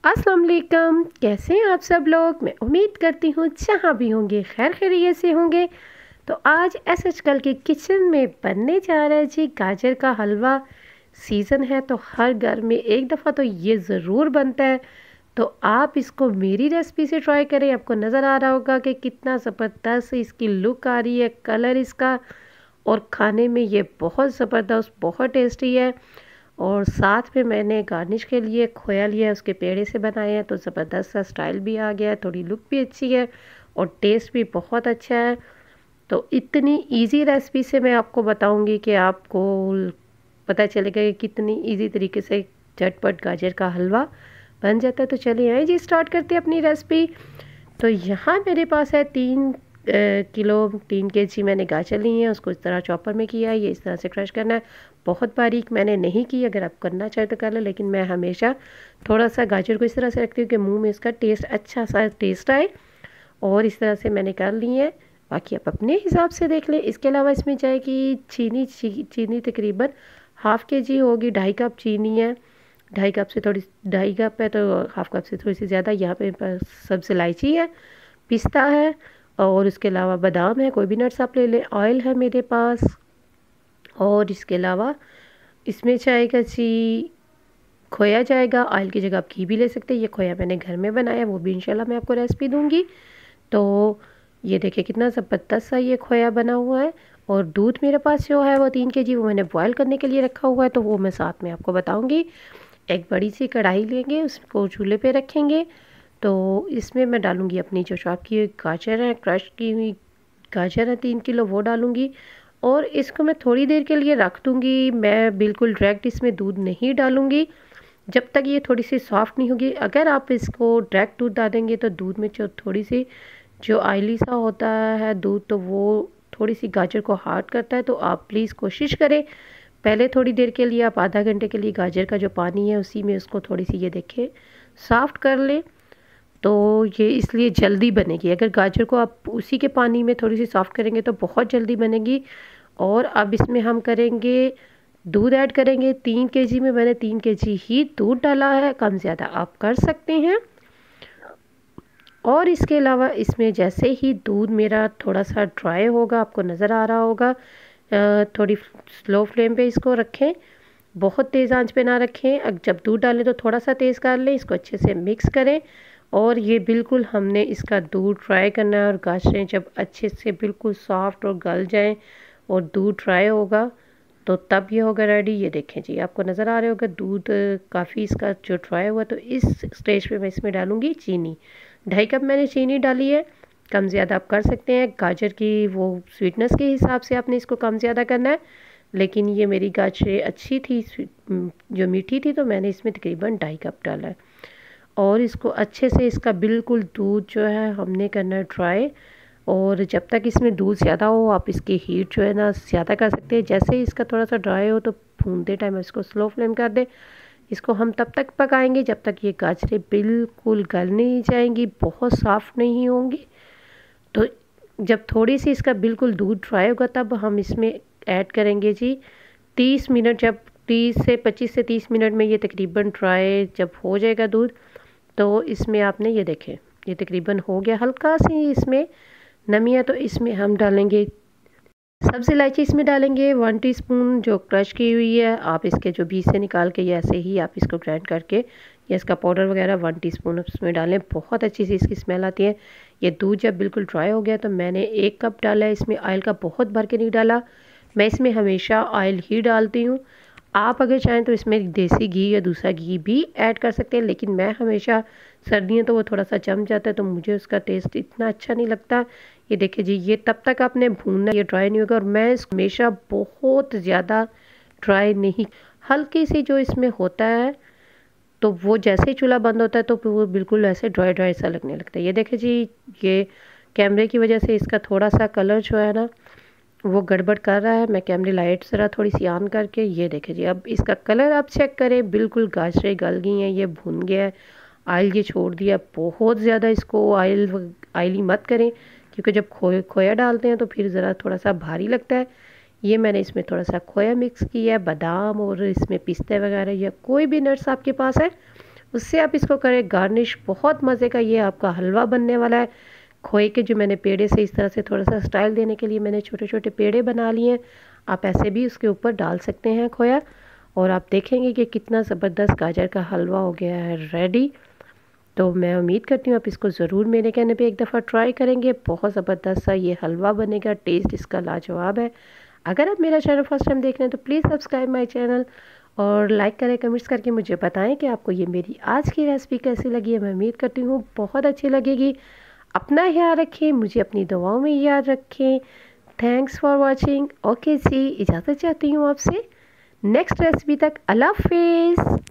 अस्सलाम वालेकुम। कैसे हैं आप सब लोग? मैं उम्मीद करती हूँ जहाँ भी होंगे खैर खैरियत से होंगे। तो आज एसएच कल के किचन में बनने जा रहा है जी गाजर का हलवा। सीज़न है तो हर घर में एक दफ़ा तो ये ज़रूर बनता है। तो आप इसको मेरी रेसिपी से ट्राई करें। आपको नज़र आ रहा होगा कि कितना ज़बरदस्त इसकी लुक आ रही है, कलर इसका, और खाने में ये बहुत ज़बरदस्त, बहुत टेस्टी है। और साथ में मैंने गार्निश के लिए खोया लिया, उसके पेड़े से बनाए हैं, तो ज़बरदस्त सा स्टाइल भी आ गया है, थोड़ी लुक भी अच्छी है और टेस्ट भी बहुत अच्छा है। तो इतनी इजी रेसिपी से मैं आपको बताऊंगी कि आपको पता चलेगा कि कितनी इजी तरीके से झटपट गाजर का हलवा बन जाता है। तो चलिए आइए जी स्टार्ट करते हैं अपनी रेसिपी। तो यहाँ मेरे पास है 3 केजी मैंने गाजर ली है, उसको इस तरह चॉपर में किया है। ये इस तरह से क्रश करना है, बहुत बारीक मैंने नहीं की, अगर आप करना चाहे तो कर ले, लेकिन मैं हमेशा थोड़ा सा गाजर को इस तरह से रखती हूँ कि मुंह में इसका टेस्ट अच्छा सा टेस्ट आए। और इस तरह से मैंने कर ली है, बाकी आप अपने हिसाब से देख लें। इसके अलावा इसमें जाएगी चीनी तकरीबन ½ केजी होगी, 2.5 कप चीनी है। 2.5 कप से थोड़ी 2.5 कप है तो ½ कप से थोड़ी सी ज़्यादा। यहाँ पे सब्ज़ इलायची है, पिस्ता है, और इसके अलावा बादाम है, कोई भी नट्स आप ले लें। ऑयल है मेरे पास, और इसके अलावा इसमें जाएगा जी खोया जाएगा। ऑयल की जगह आप घी भी ले सकते हैं। ये खोया मैंने घर में बनाया, वो भी इंशाल्लाह मैं आपको रेसिपी दूंगी। तो ये देखिए कितना ज़बरदस्त सा ये खोया बना हुआ है। और दूध मेरे पास जो है वो 3 केजी, वो मैंने बॉयल करने के लिए रखा हुआ है, तो वो मैं साथ में आपको बताऊंगी। एक बड़ी सी कढ़ाई लेंगे, उसको चूल्हे पे रखेंगे। तो इसमें मैं डालूंगी अपनी जो चॉप की हुई गाजर है, क्रश की हुई गाजर है 3 किलो, वो डालूंगी। और इसको मैं थोड़ी देर के लिए रख दूंगी। मैं बिल्कुल डायरेक्ट इसमें दूध नहीं डालूंगी जब तक ये थोड़ी सी सॉफ्ट नहीं होगी। अगर आप इसको डायरेक्ट दूध डालेंगे तो दूध में जो थोड़ी सी जो ऑयली सा होता है दूध, तो वो थोड़ी सी गाजर को हार्ड करता है। तो आप प्लीज़ कोशिश करें पहले थोड़ी देर के लिए, आप आधा घंटे के लिए गाजर का जो पानी है उसी में उसको थोड़ी सी ये देखें सॉफ्ट कर लें। तो ये इसलिए जल्दी बनेगी। अगर गाजर को आप उसी के पानी में थोड़ी सी सॉफ्ट करेंगे तो बहुत जल्दी बनेगी। और अब इसमें हम करेंगे दूध ऐड करेंगे। 3 केजी में मैंने 3 केजी ही दूध डाला है, कम ज़्यादा आप कर सकते हैं। और इसके अलावा इसमें जैसे ही दूध मेरा थोड़ा सा ड्राई होगा, आपको नज़र आ रहा होगा, थोड़ी स्लो फ्लेम पे इसको रखें, बहुत तेज़ आंच पे ना रखें। अब जब दूध डालें तो थोड़ा सा तेज़ कर लें, इसको अच्छे से मिक्स करें। और ये बिल्कुल हमने इसका दूध ड्राई करना है, और गाजरें जब अच्छे से बिल्कुल सॉफ्ट और गल जाएं और दूध ड्राई होगा तो तब ये होगा रेडी। ये देखें जी, आपको नज़र आ रहा होगा दूध काफ़ी इसका जो ड्राई हुआ। तो इस स्टेज पे मैं इसमें डालूँगी चीनी। 2.5 कप मैंने चीनी डाली है, कम ज़्यादा आप कर सकते हैं। गाजर की वो स्वीटनेस के हिसाब से आपने इसको कम ज़्यादा करना है। लेकिन ये मेरी गाजरें अच्छी थी, जो मीठी थी, तो मैंने इसमें तकरीबन 2.5 कप डाला है। और इसको अच्छे से इसका बिल्कुल दूध जो है हमने करना है ड्राई। और जब तक इसमें दूध ज़्यादा हो आप इसकी हीट जो है ना ज़्यादा कर सकते हैं। जैसे ही इसका थोड़ा सा ड्राई हो तो भूनते टाइम इसको स्लो फ्लेम कर दें। इसको हम तब तक पकाएंगे जब तक ये गाजरें बिल्कुल गल नहीं जाएंगी, बहुत सॉफ्ट नहीं होंगी। तो जब थोड़ी सी इसका बिल्कुल दूध ड्राई होगा तब हम इसमें ऐड करेंगे जी 30 मिनट। जब 25 से 30 मिनट में ये तकरीबन ड्राई जब हो जाएगा दूध, तो इसमें आपने ये देखें ये तकरीबन हो गया। हल्का सी इसमें नमी है, तो इसमें हम डालेंगे सब्ज़ इलायची, इसमें डालेंगे 1 टीस्पून जो क्रश की हुई है। आप इसके जो बीज से निकाल के या ऐसे ही आप इसको ग्राइंड करके या इसका पाउडर वगैरह 1 टीस्पून इसमें डालें, बहुत अच्छी सी इसकी स्मेल आती है। ये दूध जब बिल्कुल ड्राई हो गया तो मैंने 1 कप डाला है। इसमें ऑयल का बहुत भर के नहीं डाला, मैं इसमें हमेशा ऑयल ही डालती हूँ। आप अगर चाहें तो इसमें देसी घी या दूसरा घी भी ऐड कर सकते हैं, लेकिन मैं हमेशा सर्दियाँ तो वो थोड़ा सा जम जाता है तो मुझे उसका टेस्ट इतना अच्छा नहीं लगता। ये देखिए जी, ये तब तक आपने भूनना, ये ड्राई नहीं होगा। और मैं इसको हमेशा बहुत ज़्यादा ड्राई नहीं, हल्की सी जो इसमें होता है, तो वो जैसे ही चूल्हा बंद होता है तो फिर वो बिल्कुल ऐसे ड्राई ड्राई सा लगने लगता है। ये देखिए जी, ये कैमरे की वजह से इसका थोड़ा सा कलर जो है ना वो गड़बड़ कर रहा है। मैं कैमरे लाइट ज़रा थोड़ी सी ऑन करके, ये देखें जी, अब इसका कलर आप चेक करें, बिल्कुल गाजरें गल गई हैं, ये भुन गया है, ऑयल ये छोड़ दिया। बहुत ज़्यादा इसको ऑयली मत करें, क्योंकि जब खोया डालते हैं तो फिर ज़रा थोड़ा सा भारी लगता है। ये मैंने इसमें थोड़ा सा खोया मिक्स किया है, बादाम और इसमें पिस्ते वगैरह या कोई भी नट्स आपके पास है उससे आप इसको करें गार्निश। बहुत मज़े का ये आपका हलवा बनने वाला है। खोए के जो मैंने पेड़े से इस तरह से थोड़ा सा स्टाइल देने के लिए मैंने छोटे छोटे पेड़े बना लिए हैं। आप ऐसे भी उसके ऊपर डाल सकते हैं खोया, और आप देखेंगे कि कितना ज़बरदस्त गाजर का हलवा हो गया है रेडी। तो मैं उम्मीद करती हूँ आप इसको ज़रूर मेरे कहने पे एक दफ़ा ट्राई करेंगे। बहुत ज़बरदस्त सा ये हलवा बनेगा, टेस्ट इसका लाजवाब है। अगर आप मेरा चैनल फर्स्ट टाइम देख रहे हैं तो प्लीज़ सब्सक्राइब माय चैनल और लाइक करें, कमेंट्स करके मुझे बताएं कि आपको ये मेरी आज की रेसिपी कैसी लगी है। मैं उम्मीद करती हूँ बहुत अच्छी लगेगी। अपना ख्याल रखें, मुझे अपनी दुआओं में याद रखें। Thanks for watching. ओके जी, इजाज़त चाहती हूँ आपसे। नेक्स्ट रेसिपी तक अल्लाह हाफिज़।